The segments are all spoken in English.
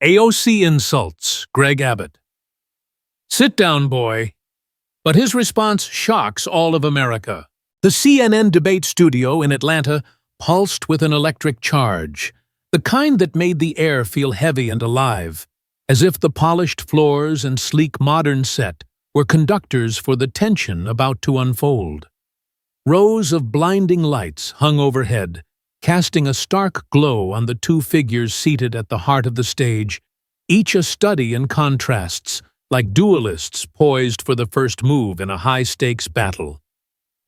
AOC insults Greg Abbott. Sit down, boy. But his response shocks all of America. The CNN debate studio in Atlanta pulsed with an electric charge, the kind that made the air feel heavy and alive, as if the polished floors and sleek modern set were conductors for the tension about to unfold. Rows of blinding lights hung overhead, casting a stark glow on the two figures seated at the heart of the stage, each a study in contrasts, like duelists poised for the first move in a high-stakes battle.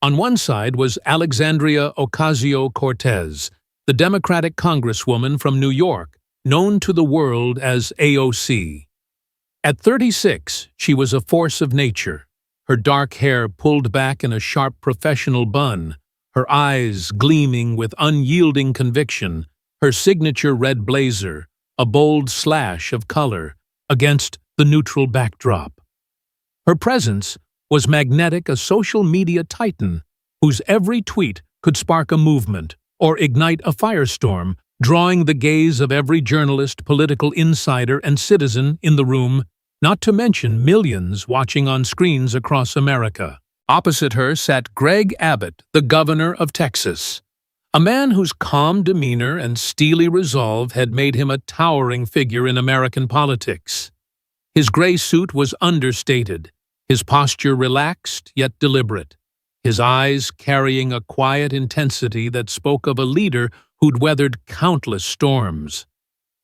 On one side was Alexandria Ocasio-Cortez, the Democratic Congresswoman from New York, known to the world as AOC. At 36, she was a force of nature, her dark hair pulled back in a sharp professional bun, her eyes gleaming with unyielding conviction, her signature red blazer, a bold slash of color, against the neutral backdrop. Her presence was magnetic, a social media titan whose every tweet could spark a movement or ignite a firestorm, drawing the gaze of every journalist, political insider, and citizen in the room, not to mention millions watching on screens across America. Opposite her sat Greg Abbott, the governor of Texas, a man whose calm demeanor and steely resolve had made him a towering figure in American politics. His gray suit was understated, his posture relaxed yet deliberate, his eyes carrying a quiet intensity that spoke of a leader who'd weathered countless storms.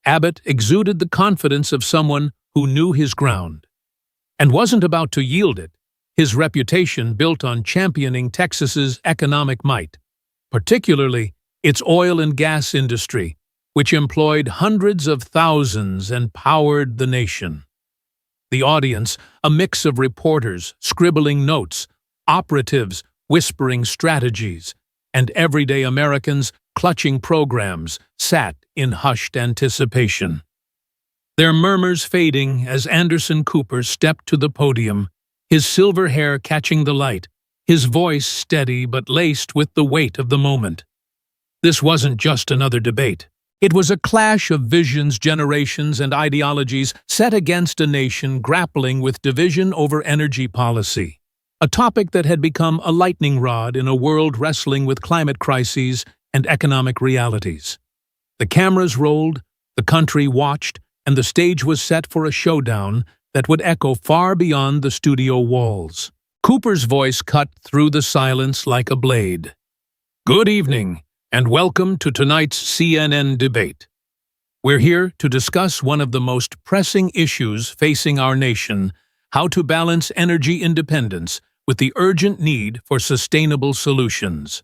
Abbott exuded the confidence of someone who knew his ground and wasn't about to yield it, his reputation built on championing Texas's economic might, particularly its oil and gas industry, which employed hundreds of thousands and powered the nation. The audience, a mix of reporters scribbling notes, operatives whispering strategies, and everyday Americans clutching programs, sat in hushed anticipation. Their murmurs fading as Anderson Cooper stepped to the podium, his silver hair catching the light, his voice steady but laced with the weight of the moment. This wasn't just another debate. It was a clash of visions, generations, and ideologies set against a nation grappling with division over energy policy, a topic that had become a lightning rod in a world wrestling with climate crises and economic realities. The cameras rolled, the country watched, and the stage was set for a showdown that would echo far beyond the studio walls. Cooper's voice cut through the silence like a blade. Good evening, and welcome to tonight's CNN debate. We're here to discuss one of the most pressing issues facing our nation: how to balance energy independence with the urgent need for sustainable solutions.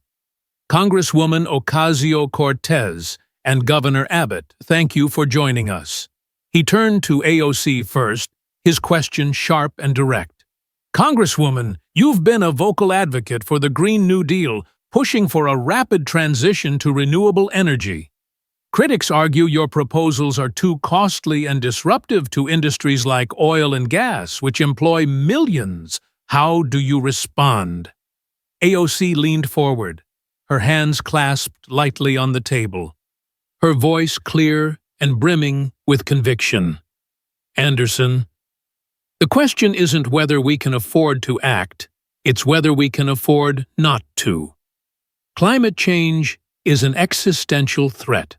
Congresswoman Ocasio-Cortez and Governor Abbott, thank you for joining us. He turned to AOC first, his question sharp and direct. Congresswoman, you've been a vocal advocate for the Green New Deal, pushing for a rapid transition to renewable energy. Critics argue your proposals are too costly and disruptive to industries like oil and gas, which employ millions. How do you respond? AOC leaned forward, her hands clasped lightly on the table, her voice clear and brimming with conviction. Anderson, the question isn't whether we can afford to act, it's whether we can afford not to. Climate change is an existential threat.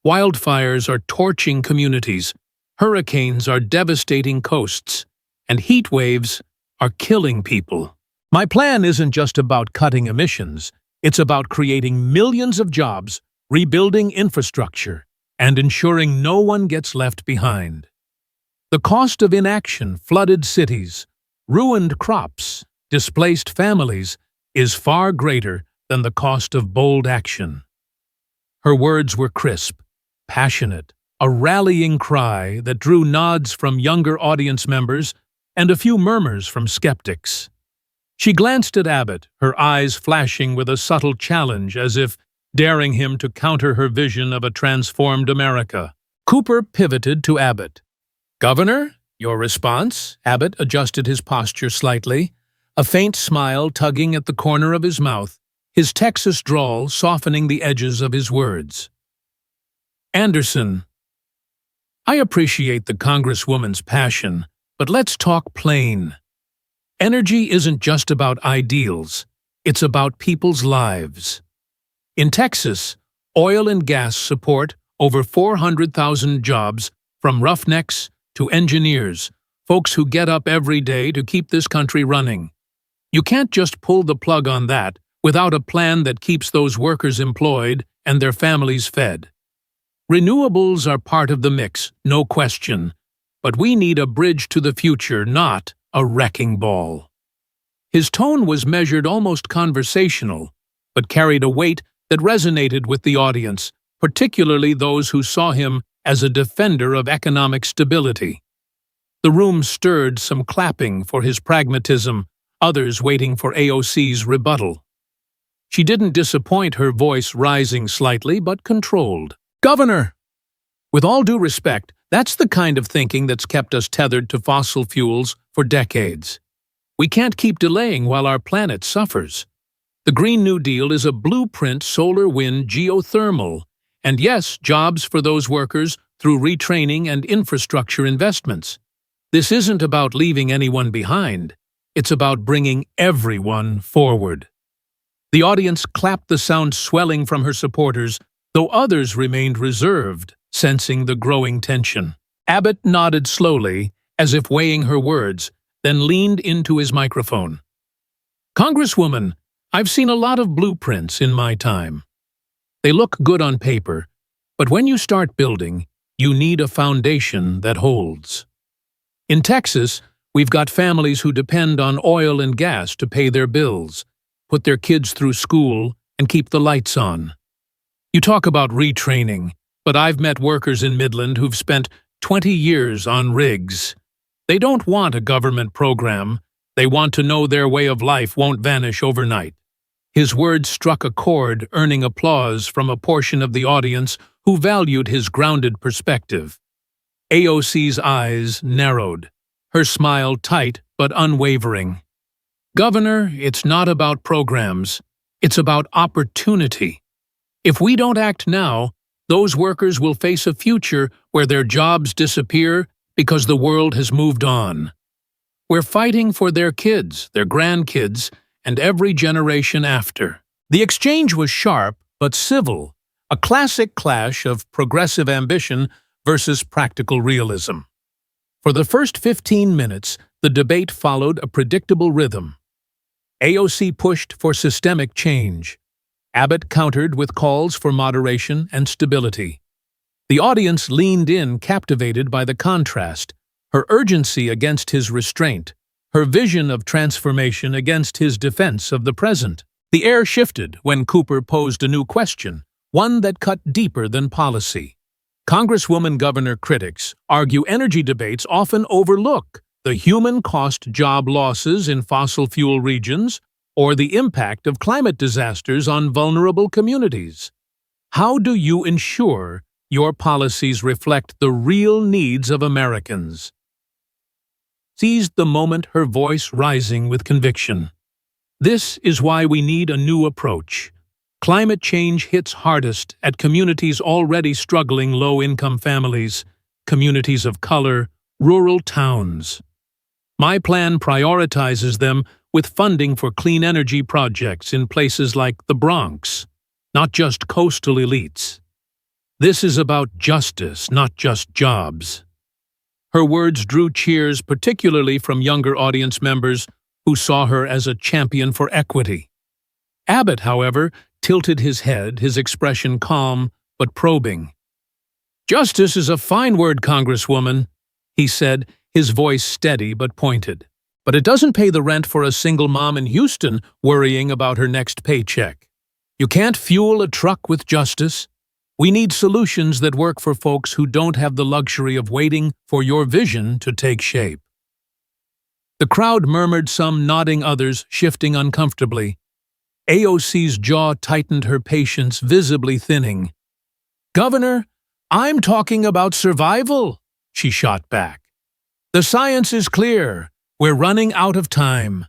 Wildfires are torching communities, hurricanes are devastating coasts, and heat waves are killing people. My plan isn't just about cutting emissions, it's about creating millions of jobs, rebuilding infrastructure, and ensuring no one gets left behind. The cost of inaction flooded cities, ruined crops, displaced families is far greater than the cost of bold action. Her words were crisp, passionate, a rallying cry that drew nods from younger audience members and a few murmurs from skeptics. She glanced at Abbott, her eyes flashing with a subtle challenge as if daring him to counter her vision of a transformed America. Cooper pivoted to Abbott. Governor, your response? Abbott adjusted his posture slightly, a faint smile tugging at the corner of his mouth, his Texas drawl softening the edges of his words. Anderson, I appreciate the Congresswoman's passion, but let's talk plain. Energy isn't just about ideals, it's about people's lives. In Texas, oil and gas support over 400,000 jobs, from roughnecks to engineers, folks who get up every day to keep this country running. You can't just pull the plug on that without a plan that keeps those workers employed and their families fed. Renewables are part of the mix, no question, but we need a bridge to the future, not a wrecking ball. His tone was measured, almost conversational, but carried a weight that resonated with the audience, particularly those who saw him as a defender of economic stability. The room stirred, some clapping for his pragmatism, others waiting for AOC's rebuttal. She didn't disappoint, her voice rising slightly but controlled. Governor! With all due respect, that's the kind of thinking that's kept us tethered to fossil fuels for decades. We can't keep delaying while our planet suffers. The Green New Deal is a blueprint: solar, wind, geothermal, and yes, jobs for those workers through retraining and infrastructure investments. This isn't about leaving anyone behind. It's about bringing everyone forward. The audience clapped, the sound swelling from her supporters, though others remained reserved, sensing the growing tension. Abbott nodded slowly, as if weighing her words, then leaned into his microphone. Congresswoman, I've seen a lot of blueprints in my time. They look good on paper, but when you start building, you need a foundation that holds. In Texas, we've got families who depend on oil and gas to pay their bills, put their kids through school, and keep the lights on. You talk about retraining, but I've met workers in Midland who've spent 20 years on rigs. They don't want a government program. They want to know their way of life won't vanish overnight. His words struck a chord, earning applause from a portion of the audience who valued his grounded perspective. AOC's eyes narrowed, her smile tight but unwavering. Governor, it's not about programs. It's about opportunity. If we don't act now, those workers will face a future where their jobs disappear because the world has moved on. We're fighting for their kids, their grandkids, and every generation after. The exchange was sharp but civil, a classic clash of progressive ambition versus practical realism. For the first 15 minutes, the debate followed a predictable rhythm. AOC pushed for systemic change. Abbott countered with calls for moderation and stability. The audience leaned in, captivated by the contrast, her urgency against his restraint, her vision of transformation against his defense of the present. The air shifted when Cooper posed a new question, one that cut deeper than policy. Congresswoman Governor, critics argue energy debates often overlook the human cost, job losses in fossil fuel regions, or the impact of climate disasters on vulnerable communities. How do you ensure your policies reflect the real needs of Americans? Seized the moment, her voice rising with conviction. This is why we need a new approach. Climate change hits hardest at communities already struggling: low-income families, communities of color, rural towns. My plan prioritizes them with funding for clean energy projects in places like the Bronx, not just coastal elites. This is about justice, not just jobs. Her words drew cheers, particularly from younger audience members who saw her as a champion for equity. Abbott, however, tilted his head, his expression calm but probing. "Justice is a fine word, Congresswoman," he said, his voice steady but pointed. "But it doesn't pay the rent for a single mom in Houston worrying about her next paycheck. You can't fuel a truck with justice. We need solutions that work for folks who don't have the luxury of waiting for your vision to take shape." The crowd murmured, some nodding, others shifting uncomfortably. AOC's jaw tightened, her patience visibly thinning. "Governor, I'm talking about survival," she shot back. "The science is clear. We're running out of time.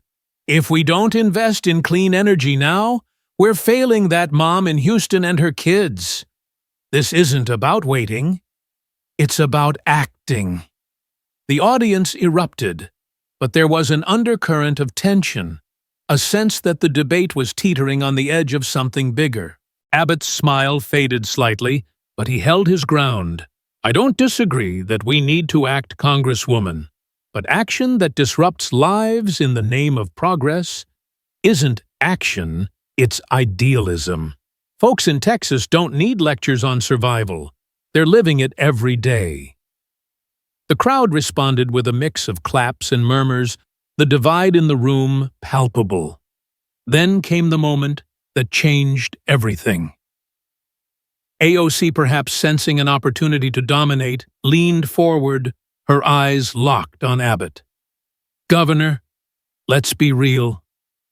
If we don't invest in clean energy now, we're failing that mom in Houston and her kids. This isn't about waiting. It's about acting. The audience erupted, but there was an undercurrent of tension, a sense that the debate was teetering on the edge of something bigger. Abbott's smile faded slightly, but he held his ground. I don't disagree that we need to act, Congresswoman, but action that disrupts lives in the name of progress isn't action, it's idealism. Folks in Texas don't need lectures on survival. They're living it every day. The crowd responded with a mix of claps and murmurs, the divide in the room palpable. Then came the moment that changed everything. AOC, perhaps sensing an opportunity to dominate, leaned forward, her eyes locked on Abbott. Governor, let's be real.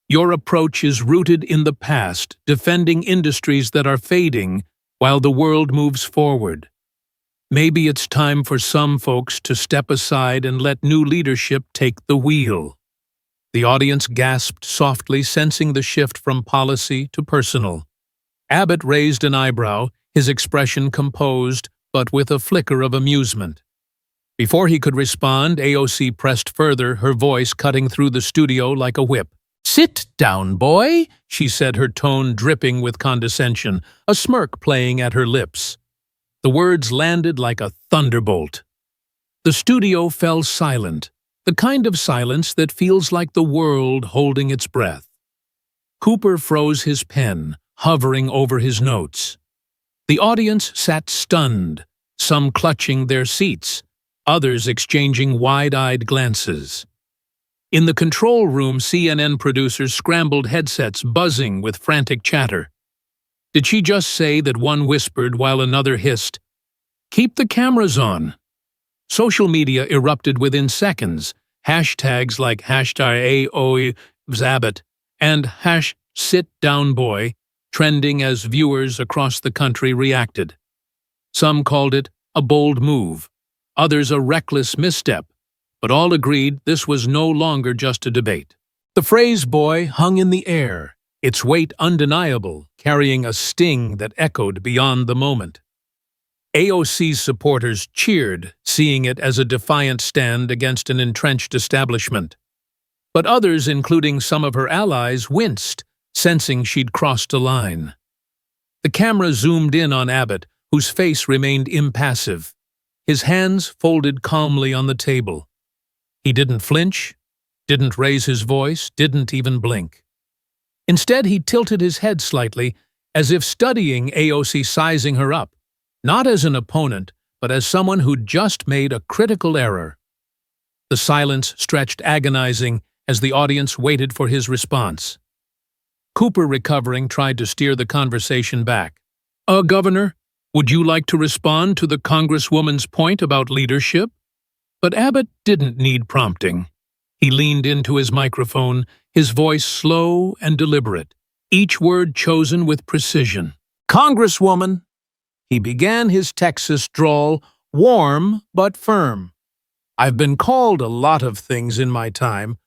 Your approach is rooted in the past, defending industries that are fading while the world moves forward. Maybe it's time for some folks to step aside and let new leadership take the wheel. The audience gasped softly, sensing the shift from policy to personal. Abbott raised an eyebrow, his expression composed, but with a flicker of amusement. Before he could respond, AOC pressed further, her voice cutting through the studio like a whip. "Sit down, boy," she said, her tone dripping with condescension, a smirk playing at her lips. The words landed like a thunderbolt. The studio fell silent, the kind of silence that feels like the world holding its breath. Cooper froze his pen, hovering over his notes. The audience sat stunned, some clutching their seats, others exchanging wide-eyed glances. In the control room, CNN producers scrambled headsets, buzzing with frantic chatter. Did she just say that one whispered while another hissed, "Keep the cameras on"? Social media erupted within seconds, hashtags like #AOC and #SitDownBoy trending as viewers across the country reacted. Some called it a bold move, others a reckless misstep, but all agreed this was no longer just a debate. The phrase "boy" hung in the air, its weight undeniable, carrying a sting that echoed beyond the moment. AOC's supporters cheered, seeing it as a defiant stand against an entrenched establishment. But others, including some of her allies, winced, sensing she'd crossed a line. The camera zoomed in on Abbott, whose face remained impassive, his hands folded calmly on the table. He didn't flinch, didn't raise his voice, didn't even blink. Instead, he tilted his head slightly, as if studying AOC, sizing her up, not as an opponent, but as someone who'd just made a critical error. The silence stretched agonizing as the audience waited for his response. Cooper, recovering, tried to steer the conversation back. Governor, would you like to respond to the Congresswoman's point about leadership?" But Abbott didn't need prompting. He leaned into his microphone, his voice slow and deliberate, each word chosen with precision. "Congresswoman," he began his Texas drawl, warm but firm. "I've been called a lot of things in my time,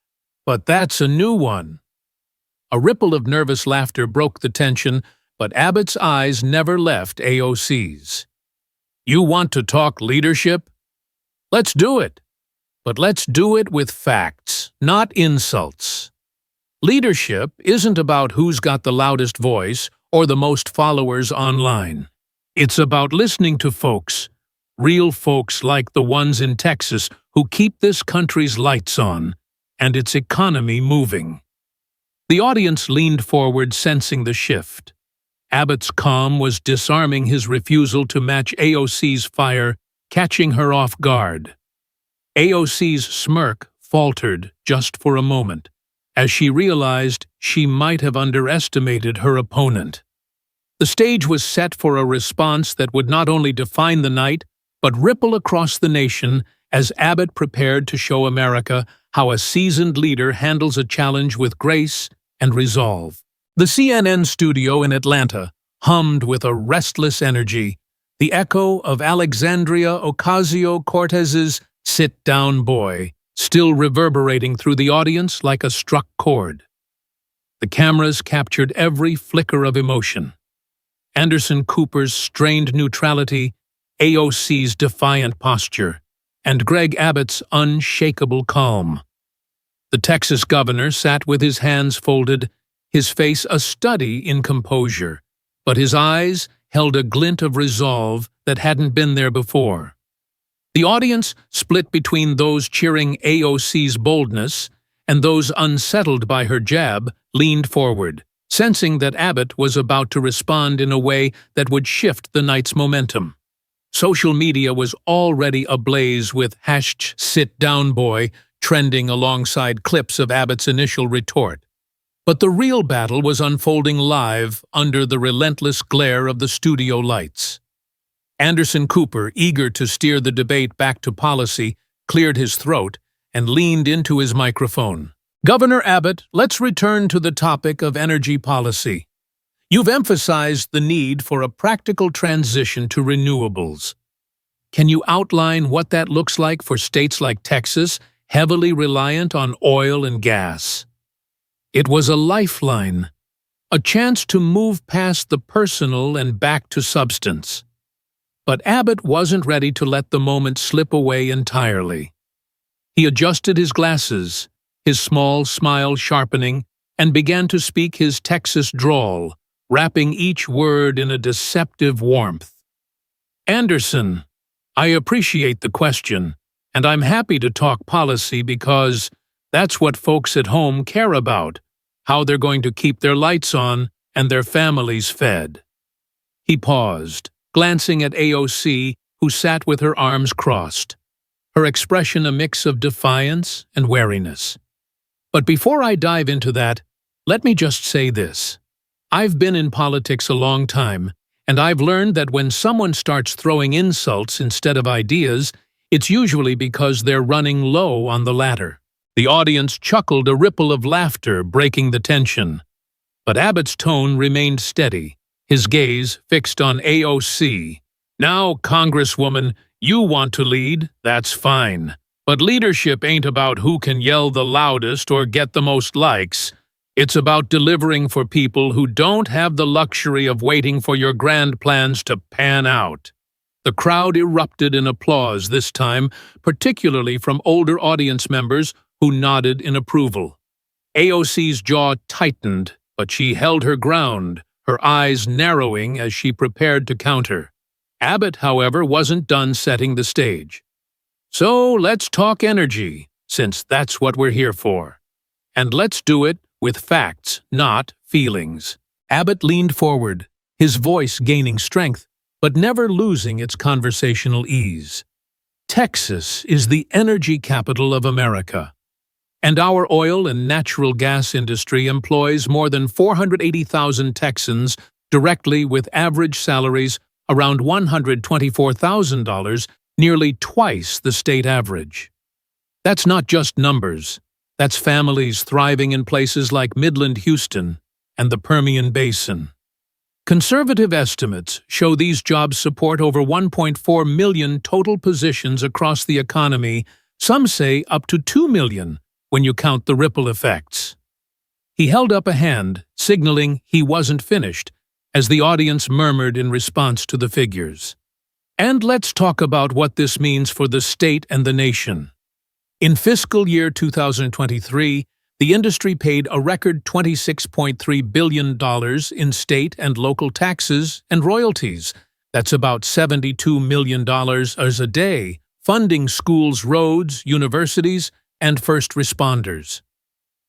but that's a new one." A ripple of nervous laughter broke the tension, but Abbott's eyes never left AOC's. "You want to talk leadership? Let's do it. But let's do it with facts, not insults. Leadership isn't about who's got the loudest voice or the most followers online. It's about listening to folks, real folks like the ones in Texas who keep this country's lights on and its economy moving." The audience leaned forward, sensing the shift. Abbott's calm was disarming his refusal to match AOC's fire, catching her off guard. AOC's smirk faltered just for a moment, as she realized she might have underestimated her opponent. The stage was set for a response that would not only define the night, but ripple across the nation as Abbott prepared to show America how a seasoned leader handles a challenge with grace and resolve. The CNN studio in Atlanta hummed with a restless energy, the echo of Alexandria Ocasio-Cortez's "Sit Down, Boy" still reverberating through the audience like a struck chord. The cameras captured every flicker of emotion. Anderson Cooper's strained neutrality, AOC's defiant posture, and Greg Abbott's unshakable calm. The Texas governor sat with his hands folded, his face a study in composure, but his eyes held a glint of resolve that hadn't been there before. The audience split between those cheering AOC's boldness and those unsettled by her jab leaned forward, sensing that Abbott was about to respond in a way that would shift the night's momentum. Social media was already ablaze with #SitDownBoy trending alongside clips of Abbott's initial retort. But the real battle was unfolding live under the relentless glare of the studio lights. Anderson Cooper, eager to steer the debate back to policy, cleared his throat and leaned into his microphone. "Governor Abbott, let's return to the topic of energy policy. You've emphasized the need for a practical transition to renewables. Can you outline what that looks like for states like Texas, heavily reliant on oil and gas?" It was a lifeline, a chance to move past the personal and back to substance. But Abbott wasn't ready to let the moment slip away entirely. He adjusted his glasses, his small smile sharpening, and began to speak his Texas drawl, wrapping each word in a deceptive warmth. "Anderson, I appreciate the question, and I'm happy to talk policy because that's what folks at home care about, how they're going to keep their lights on and their families fed." He paused, glancing at AOC, who sat with her arms crossed, her expression a mix of defiance and wariness. But before I dive into that, let me just say this. I've been in politics a long time, and I've learned that when someone starts throwing insults instead of ideas, it's usually because they're running low on the latter. The audience chuckled, a ripple of laughter breaking the tension. But Abbott's tone remained steady, his gaze fixed on AOC. "Now, Congresswoman, you want to lead, that's fine. But leadership ain't about who can yell the loudest or get the most likes. It's about delivering for people who don't have the luxury of waiting for your grand plans to pan out." The crowd erupted in applause this time, particularly from older audience members who nodded in approval. AOC's jaw tightened, but she held her ground, her eyes narrowing as she prepared to counter. Abbott, however, wasn't done setting the stage. "So let's talk energy, since that's what we're here for. And let's do it with facts, not feelings." Abbott leaned forward, his voice gaining strength, but never losing its conversational ease. "Texas is the energy capital of America, and our oil and natural gas industry employs more than 480,000 Texans directly, with average salaries around $124,000, nearly twice the state average. That's not just numbers. That's families thriving in places like Midland, Houston, and the Permian Basin. Conservative estimates show these jobs support over 1.4 million total positions across the economy, some say up to 2 million when you count the ripple effects. He held up a hand, signaling he wasn't finished, as the audience murmured in response to the figures. "And let's talk about what this means for the state and the nation. In fiscal year 2023, the industry paid a record $26.3 billion in state and local taxes and royalties. That's about $72 million a day, funding schools, roads, universities, and first responders.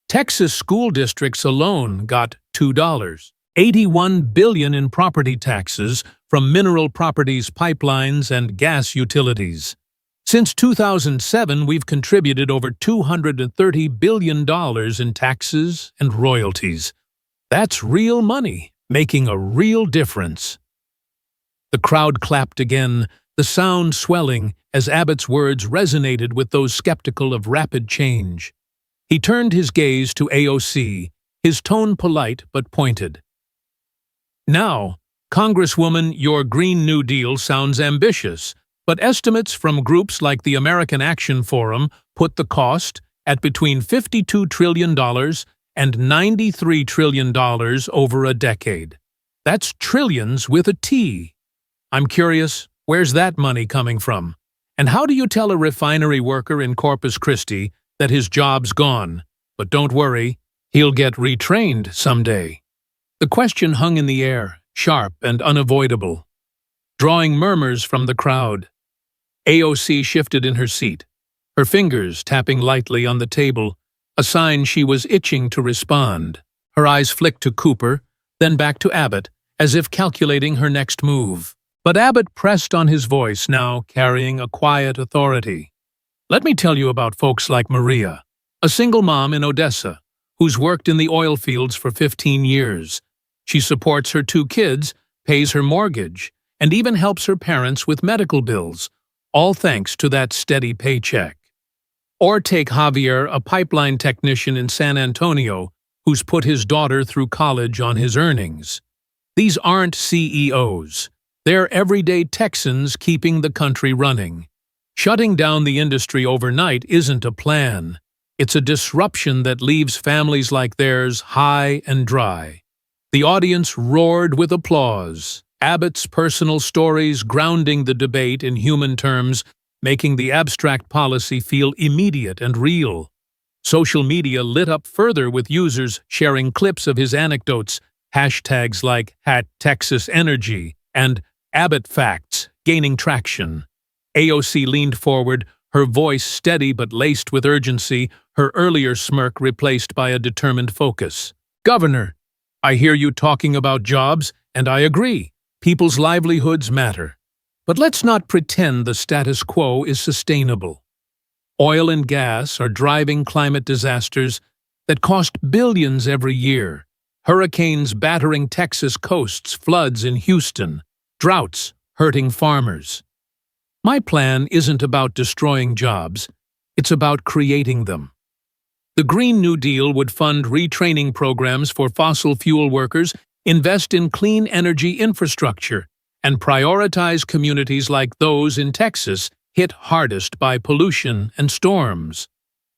Texas school districts alone got $81 billion in property taxes from mineral properties, pipelines, and gas utilities. Since 2007, we've contributed over $230 billion in taxes and royalties. That's real money, making a real difference." The crowd clapped again, the sound swelling as Abbott's words resonated with those skeptical of rapid change. He turned his gaze to AOC, his tone polite but pointed. "Now, Congresswoman, your Green New Deal sounds ambitious, but estimates from groups like the American Action Forum put the cost at between $52 trillion and $93 trillion over a decade. That's trillions with a T. I'm curious, Where's that money coming from? And how do you tell a refinery worker in Corpus Christi that his job's gone? But don't worry, he'll get retrained someday. The question hung in the air, sharp and unavoidable, drawing murmurs from the crowd. AOC shifted in her seat, her fingers tapping lightly on the table, a sign she was itching to respond. Her eyes flicked to Cooper, then back to Abbott, as if calculating her next move. But Abbott pressed on his voice, now carrying a quiet authority. Let me tell you about folks like Maria, a single mom in Odessa, who's worked in the oil fields for 15 years. She supports her 2 kids, pays her mortgage, and even helps her parents with medical bills, all thanks to that steady paycheck. Or take Javier, a pipeline technician in San Antonio, who's put his daughter through college on his earnings. These aren't CEOs. They're everyday Texans keeping the country running. Shutting down the industry overnight isn't a plan. It's a disruption that leaves families like theirs high and dry. The audience roared with applause, Abbott's personal stories grounding the debate in human terms, making the abstract policy feel immediate and real. Social media lit up further with users sharing clips of his anecdotes, hashtags like #TexasEnergy and Abbott Facts gaining traction. AOC leaned forward, her voice steady but laced with urgency, her earlier smirk replaced by a determined focus. Governor, I hear you talking about jobs, and I agree. People's livelihoods matter. But let's not pretend the status quo is sustainable. Oil and gas are driving climate disasters that cost billions every year. Hurricanes battering Texas coasts, floods in Houston, droughts hurting farmers. My plan isn't about destroying jobs, it's about creating them. The Green New Deal would fund retraining programs for fossil fuel workers, invest in clean energy infrastructure, and prioritize communities like those in Texas hit hardest by pollution and storms.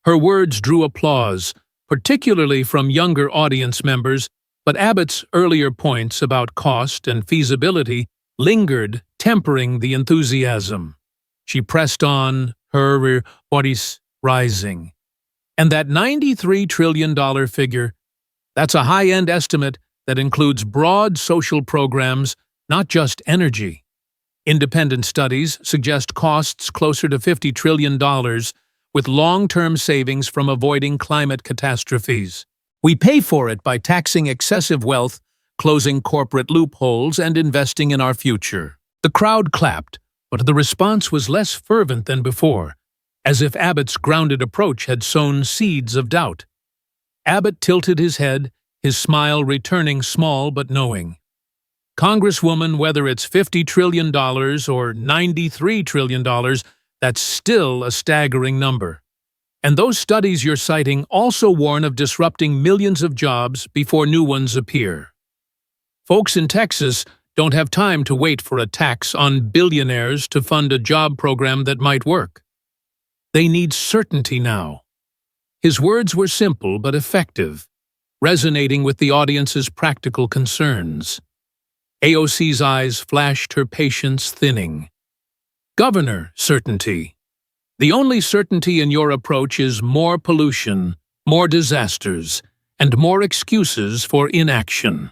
Her words drew applause, particularly from younger audience members, but Abbott's earlier points about cost and feasibility lingered, tempering the enthusiasm. She pressed on, her voice rising. And that $93 trillion figure, that's a high-end estimate that includes broad social programs, not just energy. Independent studies suggest costs closer to $50 trillion, with long-term savings from avoiding climate catastrophes. We pay for it by taxing excessive wealth, closing corporate loopholes, and investing in our future. The crowd clapped, but the response was less fervent than before, as if Abbott's grounded approach had sown seeds of doubt. Abbott tilted his head, his smile returning small but knowing. Congresswoman, whether it's $50 trillion or $93 trillion, that's still a staggering number. And those studies you're citing also warn of disrupting millions of jobs before new ones appear. Folks in Texas don't have time to wait for a tax on billionaires to fund a job program that might work. They need certainty now. His words were simple but effective, resonating with the audience's practical concerns. AOC's eyes flashed, her patience thinning. Governor, certainty. The only certainty in your approach is more pollution, more disasters, and more excuses for inaction.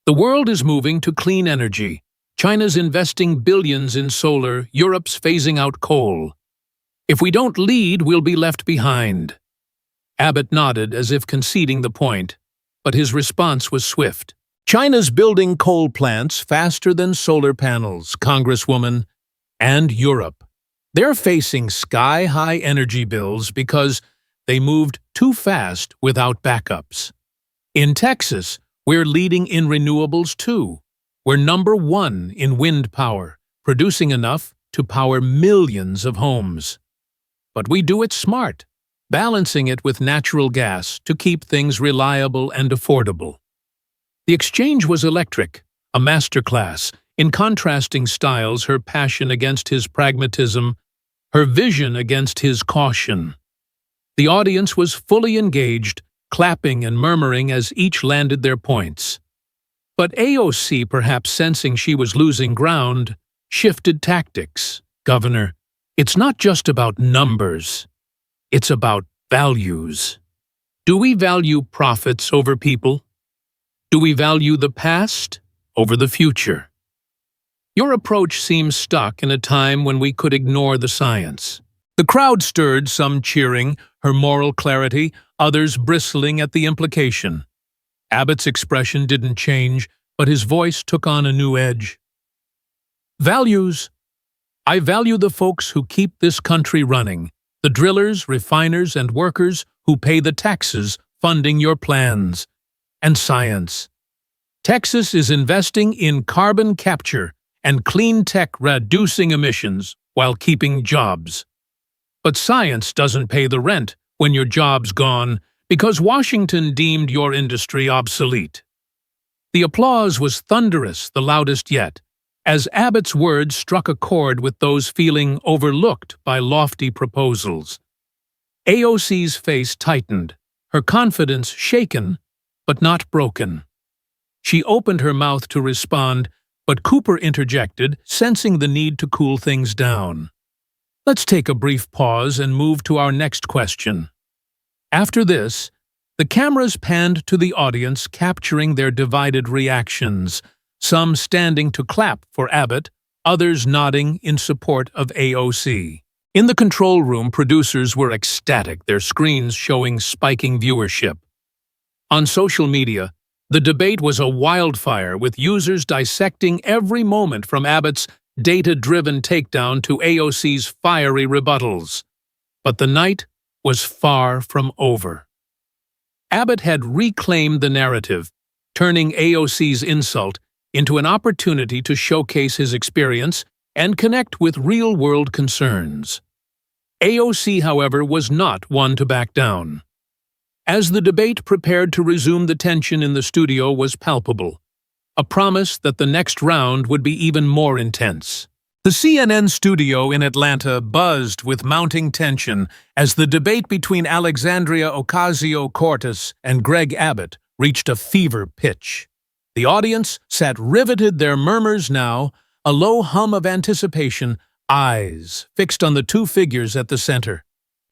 The world is moving to clean energy. China's investing billions in solar, Europe's phasing out coal. If we don't lead, we'll be left behind. Abbott nodded as if conceding the point, but his response was swift. China's building coal plants faster than solar panels, Congresswoman, and Europe. They're facing sky-high energy bills because they moved too fast without backups. In Texas, we're leading in renewables too. We're #1 in wind power, producing enough to power millions of homes. But we do it smart, balancing it with natural gas to keep things reliable and affordable. The exchange was electric, a masterclass, in contrasting styles, her passion against his pragmatism, her vision against his caution. The audience was fully engaged, clapping and murmuring as each landed their points. But AOC, perhaps sensing she was losing ground, shifted tactics. Governor, it's not just about numbers. It's about values. Do we value profits over people? Do we value the past over the future? Your approach seems stuck in a time when we could ignore the science. The crowd stirred, some cheering her moral clarity, others bristling at the implication. Abbott's expression didn't change, but his voice took on a new edge. Values. I value the folks who keep this country running, the drillers, refiners, and workers who pay the taxes funding your plans. And science. Texas is investing in carbon capture and clean tech, reducing emissions while keeping jobs. But science doesn't pay the rent when your job's gone because Washington deemed your industry obsolete. The applause was thunderous, the loudest yet, as Abbott's words struck a chord with those feeling overlooked by lofty proposals. AOC's face tightened, her confidence shaken, but not broken. She opened her mouth to respond, but Cooper interjected, sensing the need to cool things down. Let's take a brief pause and move to our next question. After this, the cameras panned to the audience, capturing their divided reactions, some standing to clap for Abbott, others nodding in support of AOC. In the control room, producers were ecstatic, their screens showing spiking viewership. On social media, the debate was a wildfire, with users dissecting every moment from Abbott's data-driven takedown to AOC's fiery rebuttals. But the night was far from over. Abbott had reclaimed the narrative, turning AOC's insult into an opportunity to showcase his experience and connect with real-world concerns. AOC, however, was not one to back down. As the debate prepared to resume, the tension in the studio was palpable, a promise that the next round would be even more intense. The CNN studio in Atlanta buzzed with mounting tension as the debate between Alexandria Ocasio-Cortez and Greg Abbott reached a fever pitch. The audience sat riveted, their murmurs now, a low hum of anticipation, eyes fixed on the two figures at the center.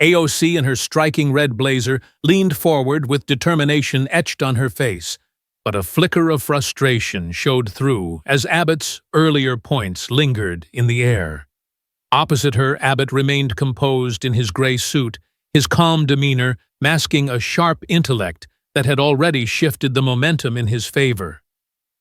AOC, in her striking red blazer, leaned forward with determination etched on her face, but a flicker of frustration showed through as Abbott's earlier points lingered in the air. Opposite her, Abbott remained composed in his gray suit, his calm demeanor masking a sharp intellect that had already shifted the momentum in his favor.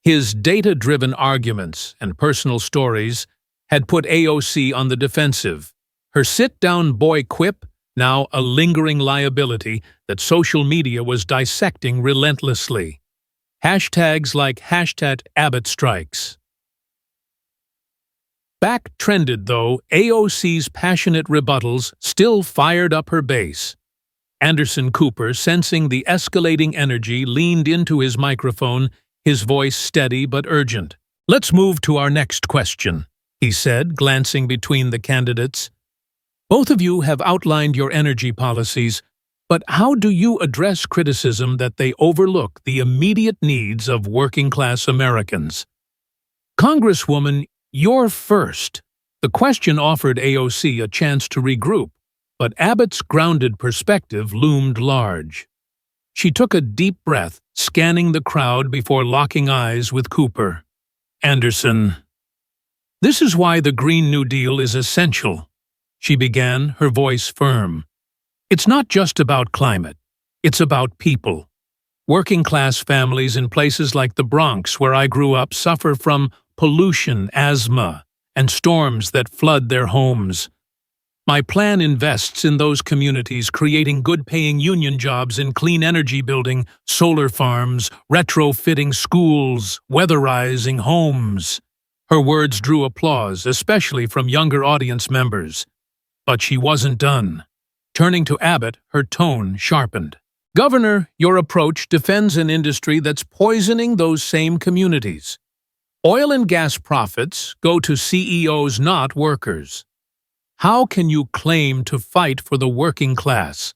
His data-driven arguments and personal stories had put AOC on the defensive, her sit-down boy quip now a lingering liability that social media was dissecting relentlessly. Hashtags like #AbbottStrikes. Back trended, though, AOC's passionate rebuttals still fired up her base. Anderson Cooper, sensing the escalating energy, leaned into his microphone, his voice steady but urgent. "Let's move to our next question," he said, glancing between the candidates. "Both of you have outlined your energy policies, but how do you address criticism that they overlook the immediate needs of working-class Americans?" "Congresswoman, you're first." The question offered AOC a chance to regroup, but Abbott's grounded perspective loomed large. She took a deep breath, scanning the crowd before locking eyes with Cooper. "Anderson, this is why the Green New Deal is essential," she began, her voice firm. "It's not just about climate. It's about people. Working-class families in places like the Bronx, where I grew up, suffer from pollution, asthma, and storms that flood their homes. My plan invests in those communities, creating good-paying union jobs in clean energy building, solar farms, retrofitting schools, weatherizing homes." Her words drew applause, especially from younger audience members. But she wasn't done. Turning to Abbott, her tone sharpened. "Governor, your approach defends an industry that's poisoning those same communities. Oil and gas profits go to CEOs, not workers. How can you claim to fight for the working class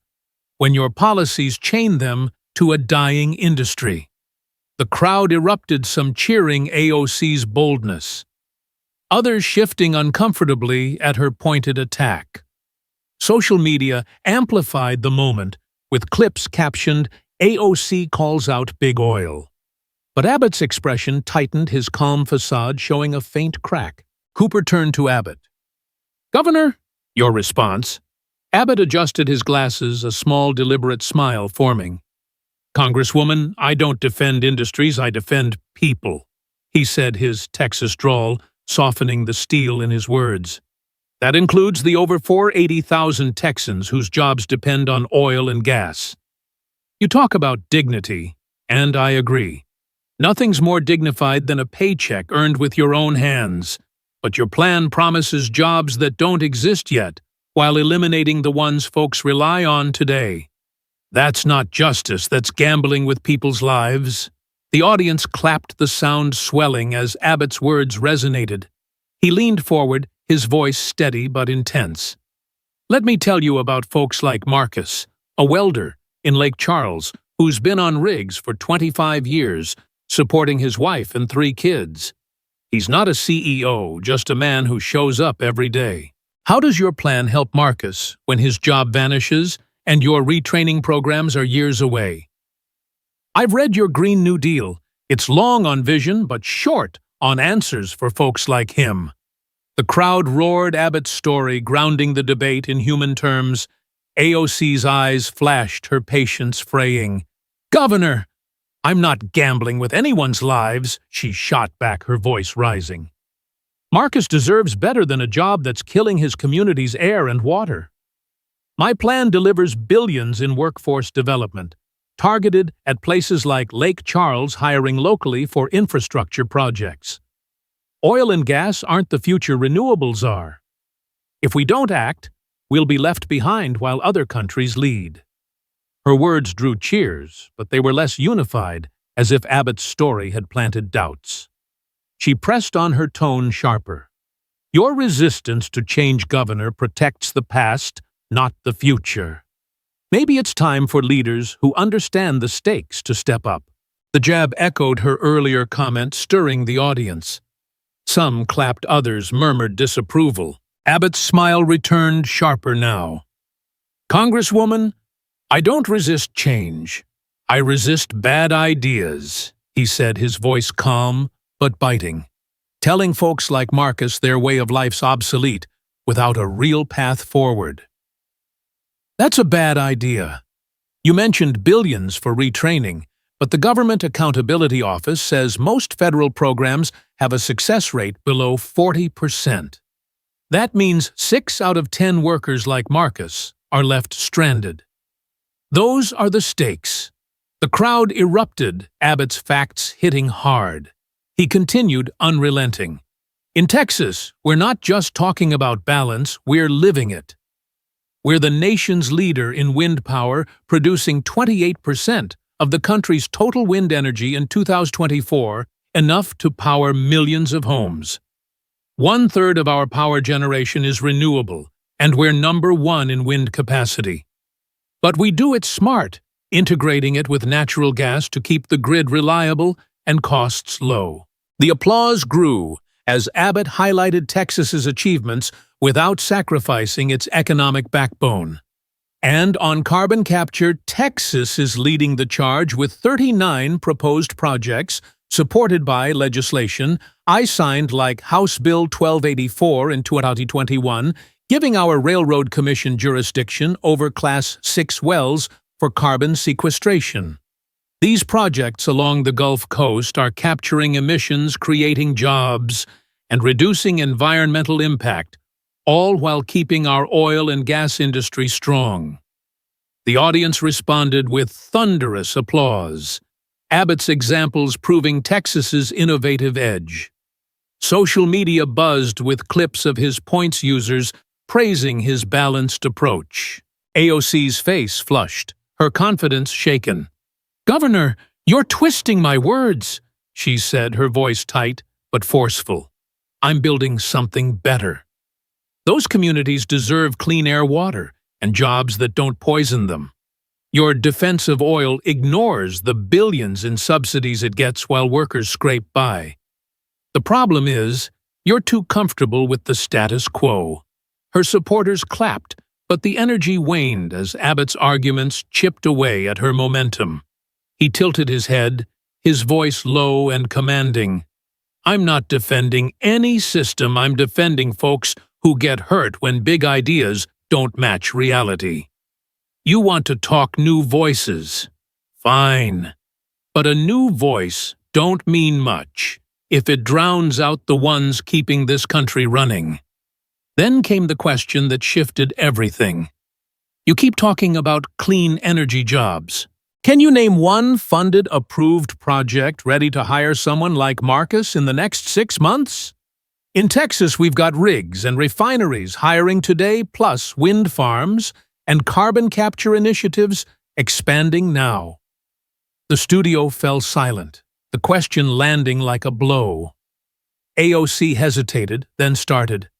when your policies chain them to a dying industry?" The crowd erupted, some cheering AOC's boldness. others shifting uncomfortably at her pointed attack. Social media amplified the moment, with clips captioned, "AOC calls out Big Oil." But Abbott's expression tightened, his calm facade showing a faint crack. Cooper turned to Abbott. "Governor, your response?" Abbott adjusted his glasses, a small, deliberate smile forming. "Congresswoman, I don't defend industries, I defend people," he said, his Texas drawl softening the steel in his words. "That includes the over 480,000 Texans whose jobs depend on oil and gas. You talk about dignity, and I agree. Nothing's more dignified than a paycheck earned with your own hands, but your plan promises jobs that don't exist yet, while eliminating the ones folks rely on today. That's not justice, that's gambling with people's lives." The audience clapped, the sound swelling as Abbott's words resonated. He leaned forward, his voice steady but intense. "Let me tell you about folks like Marcus, a welder in Lake Charles, who's been on rigs for 25 years, supporting his wife and 3 kids. He's not a CEO, just a man who shows up every day. How does your plan help Marcus when his job vanishes and your retraining programs are years away? I've read your Green New Deal. It's long on vision, but short on answers for folks like him." The crowd roared Abbott's story, grounding the debate in human terms. AOC's eyes flashed, her patience fraying. "Governor, I'm not gambling with anyone's lives," she shot back, her voice rising. "Marcus deserves better than a job that's killing his community's air and water. My plan delivers billions in workforce development, targeted at places like Lake Charles, hiring locally for infrastructure projects. Oil and gas aren't the future, renewables are. If we don't act, we'll be left behind while other countries lead." Her words drew cheers, but they were less unified, as if Abbott's story had planted doubts. She pressed on, her tone sharper. "Your resistance to change, Governor, protects the past, not the future. Maybe it's time for leaders who understand the stakes to step up." The jab echoed her earlier comment, stirring the audience. Some clapped, others murmured disapproval. Abbott's smile returned, sharper now. "Congresswoman, I don't resist change. I resist bad ideas," he said, his voice calm but biting. "Telling folks like Marcus their way of life's obsolete without a real path forward. That's a bad idea. You mentioned billions for retraining, but the Government Accountability Office says most federal programs have a success rate below 40%. That means 6 out of 10 workers like Marcus are left stranded. Those are the stakes." The crowd erupted, Abbott's facts hitting hard. He continued, unrelenting. "In Texas, we're not just talking about balance, we're living it. We're the nation's leader in wind power, producing 28% of the country's total wind energy in 2024, enough to power millions of homes. 1/3 of our power generation is renewable, and we're #1 in wind capacity. But we do it smart, integrating it with natural gas to keep the grid reliable and costs low." The applause grew as Abbott highlighted Texas's achievements without sacrificing its economic backbone. And on carbon capture, Texas is leading the charge with 39 proposed projects supported by legislation I signed, like House Bill 1284 in 2021, giving our Railroad Commission jurisdiction over Class 6 wells for carbon sequestration. These projects along the Gulf Coast are capturing emissions, creating jobs, and reducing environmental impact, all while keeping our oil and gas industry strong. The audience responded with thunderous applause, Abbott's examples proving Texas's innovative edge. Social media buzzed with clips of his points users praising his balanced approach. AOC's face flushed, her confidence shaken. "Governor, you're twisting my words," she said, her voice tight but forceful. "I'm building something better. Those communities deserve clean air, water, and jobs that don't poison them. Your defense of oil ignores the billions in subsidies it gets while workers scrape by. The problem is, You're too comfortable with the status quo." Her supporters clapped, but the energy waned as Abbott's arguments chipped away at her momentum. He tilted his head, his voice low and commanding. "I'm not defending any system, I'm defending folks who get hurt when big ideas don't match reality. You want to talk new voices? Fine. But a new voice don't mean much if it drowns out the ones keeping this country running." Then came the question that shifted everything. "You keep talking about clean energy jobs. Can you name one funded, approved project ready to hire someone like Marcus in the next 6 months? In Texas, we've got rigs and refineries hiring today, plus wind farms and carbon capture initiatives expanding now." The studio fell silent, the question landing like a blow. AOC hesitated, then started.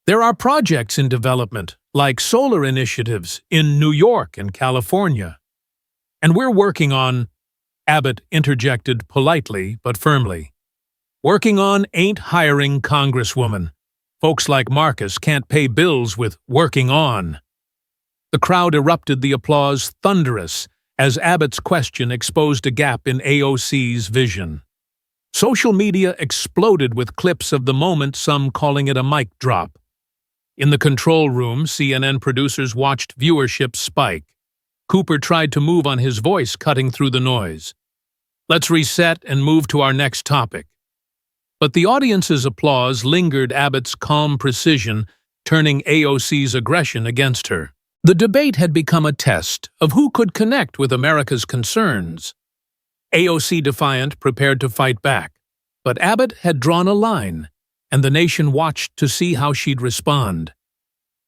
"There are projects in development, like solar initiatives in New York and California. And we're working on," Abbott interjected politely but firmly. "Working on ain't hiring, Congresswoman. Folks like Marcus can't pay bills with working on." The crowd erupted, the applause thunderous, as Abbott's question exposed a gap in AOC's vision. Social media exploded with clips of the moment, some calling it a mic drop. In the control room, CNN producers watched viewership spike. Cooper tried to move on, his voice cutting through the noise. "Let's reset and move to our next topic." But the audience's applause lingered, Abbott's calm precision turning AOC's aggression against her. The debate had become a test of who could connect with America's concerns. AOC, defiant, prepared to fight back. But Abbott had drawn a line, and the nation watched to see how she'd respond.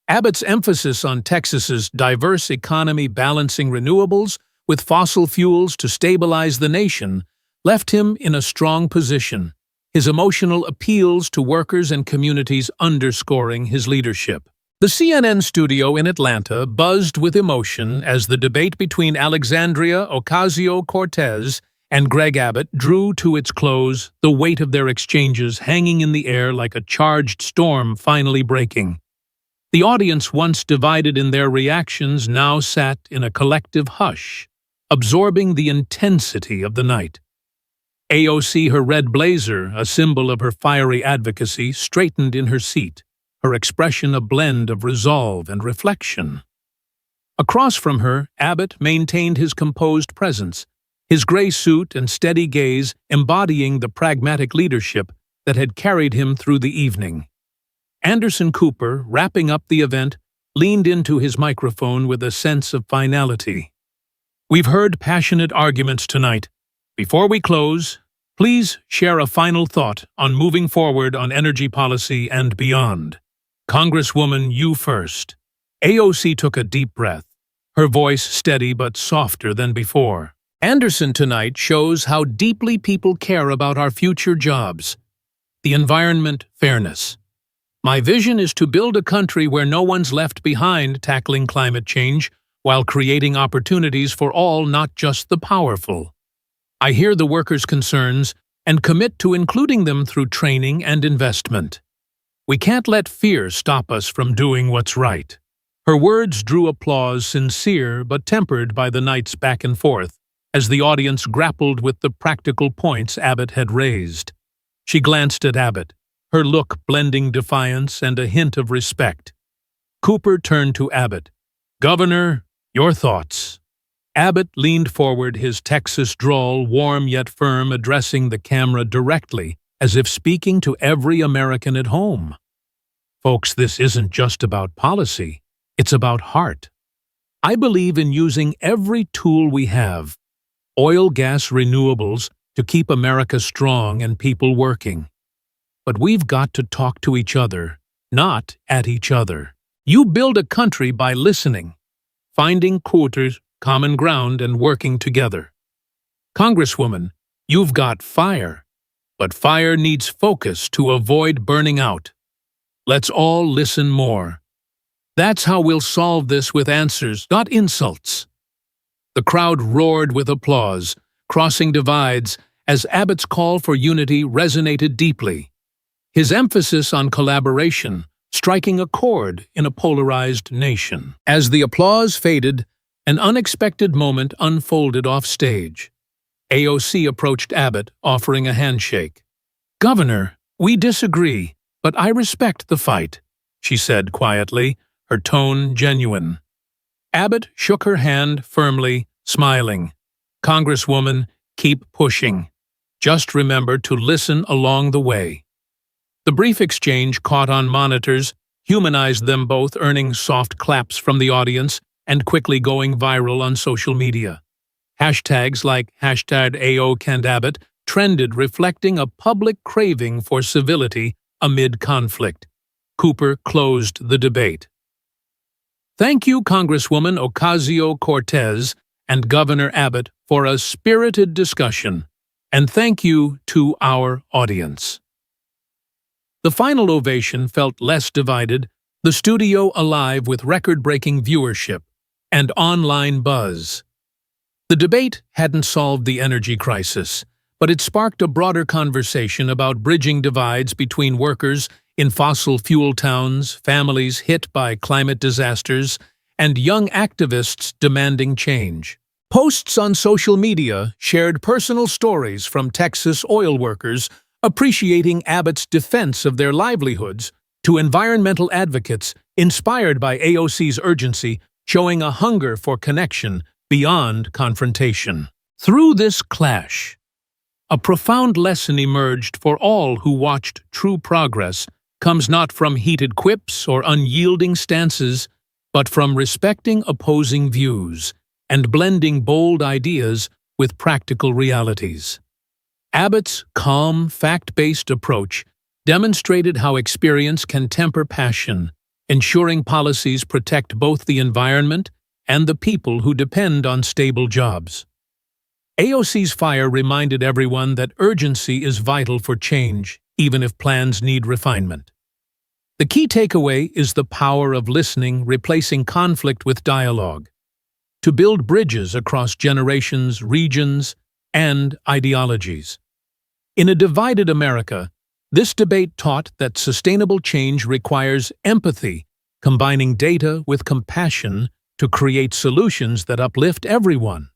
Abbott's emphasis on Texas's diverse economy, balancing renewables with fossil fuels to stabilize the nation, left him in a strong position, his emotional appeals to workers and communities underscoring his leadership. The CNN studio in Atlanta buzzed with emotion as the debate between Alexandria Ocasio-Cortez and Greg Abbott drew to its close, the weight of their exchanges hanging in the air like a charged storm finally breaking. The audience, once divided in their reactions, now sat in a collective hush, absorbing the intensity of the night. AOC, her red blazer, a symbol of her fiery advocacy, straightened in her seat, her expression a blend of resolve and reflection. Across from her, Abbott maintained his composed presence, his gray suit and steady gaze embodying the pragmatic leadership that had carried him through the evening. Anderson Cooper, wrapping up the event, leaned into his microphone with a sense of finality. "We've heard passionate arguments tonight. Before we close, please share a final thought on moving forward on energy policy and beyond. Congresswoman, you first." AOC took a deep breath, her voice steady but softer than before. "Anderson tonight shows how deeply people care about our future jobs, the environment, fairness. My vision is to build a country where no one's left behind, tackling climate change while creating opportunities for all, not just the powerful. I hear the workers' concerns and commit to including them through training and investment. We can't let fear stop us from doing what's right." Her words drew applause, sincere but tempered by the night's back and forth, as the audience grappled with the practical points Abbott had raised. She glanced at Abbott, her look blending defiance and a hint of respect. Cooper turned to Abbott. "Governor, your thoughts." Abbott leaned forward, his Texas drawl warm yet firm, addressing the camera directly, as if speaking to every American at home. "Folks, this isn't just about policy. It's about heart. I believe in using every tool we have, oil, gas, renewables, to keep America strong and people working. But we've got to talk to each other, not at each other. You build a country by listening, finding common ground and working together. Congresswoman, you've got fire, but fire needs focus to avoid burning out. Let's all listen more. That's how we'll solve this, with answers, not insults." The crowd roared with applause, crossing divides as Abbott's call for unity resonated deeply. his emphasis on collaboration striking a chord in a polarized nation. As the applause faded, an unexpected moment unfolded off stage. AOC approached Abbott, offering a handshake. "Governor, we disagree, but I respect the fight," she said quietly, her tone genuine. Abbott shook her hand firmly, smiling. "Congresswoman, keep pushing. Just remember to listen along the way." The brief exchange caught on monitors, humanized them both, earning soft claps from the audience and quickly going viral on social media. Hashtags like #AOC trended, reflecting a public craving for civility amid conflict. Cooper closed the debate. "Thank you, Congresswoman Ocasio-Cortez and Governor Abbott, for a spirited discussion, and thank you to our audience." The final ovation felt less divided, the studio alive with record-breaking viewership and online buzz. The debate hadn't solved the energy crisis, but it sparked a broader conversation about bridging divides between workers in fossil fuel towns, families hit by climate disasters, and young activists demanding change. Posts on social media shared personal stories from Texas oil workers appreciating Abbott's defense of their livelihoods, to environmental advocates inspired by AOC's urgency, showing a hunger for connection beyond confrontation. Through this clash, a profound lesson emerged for all who watched. True progress comes not from heated quips or unyielding stances, but from respecting opposing views and blending bold ideas with practical realities. Abbott's calm, fact-based approach demonstrated how experience can temper passion, ensuring policies protect both the environment and the people who depend on stable jobs. AOC's fire reminded everyone that urgency is vital for change, even if plans need refinement. The key takeaway is the power of listening, replacing conflict with dialogue, to build bridges across generations, regions, and ideologies. In a divided America, this debate taught that sustainable change requires empathy, combining data with compassion to create solutions that uplift everyone.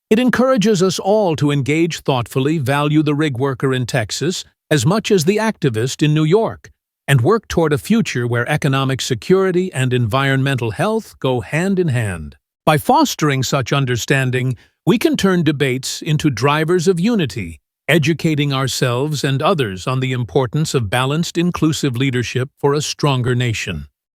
It encourages us all to engage thoughtfully, value the rig worker in Texas as much as the activist in New York, and work toward a future where economic security and environmental health go hand in hand. By fostering such understanding, we can turn debates into drivers of unity, educating ourselves and others on the importance of balanced, inclusive leadership for a stronger nation.